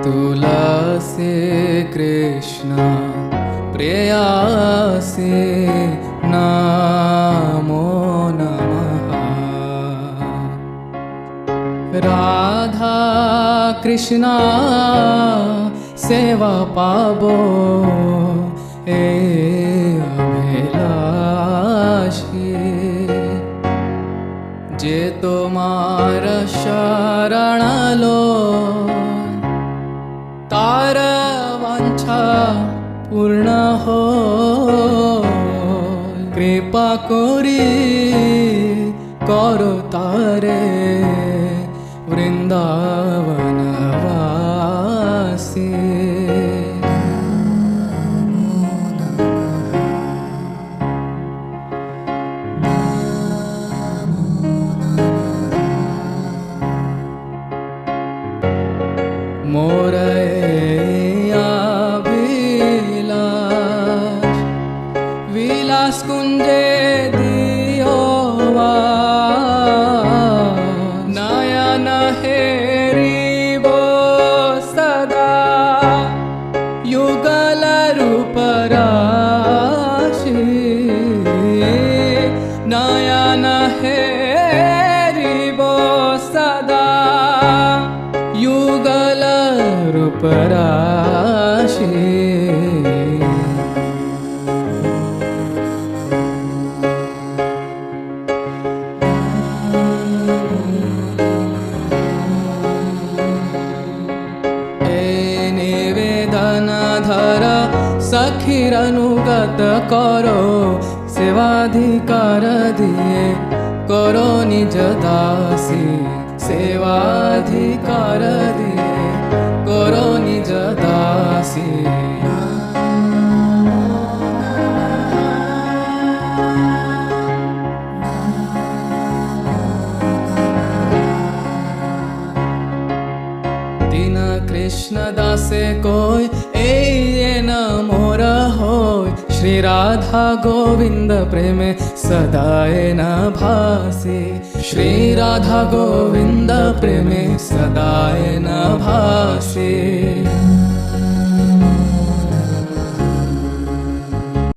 तुलसी कृष्ण प्रेयसी नमो नमः। राधा कृष्ण सेवा पाबो ए अभिलाषी। जे तोमार शरण लो तार वांछा पूर्ण हो। कृपा करी करो तारे वृंदावनवासी। मोर अभिलाष विलास कुंजे दियो नयन हेरिबो सदा युगल रूप राशि। नयन हेरिबो सदा युगल रूप राशि। निवेदन धर सखीर अनुगत करो। सेवाधिकार दिए करो निज दासी। सेवाधिकार दिए करो निज दासी। दीन कृष्ण दासे कोई एन मोर होय। श्री राधा गोविंद प्रेमे सदाए न भासी। श्री राधा गोविंद प्रेमे सदाए न भासी।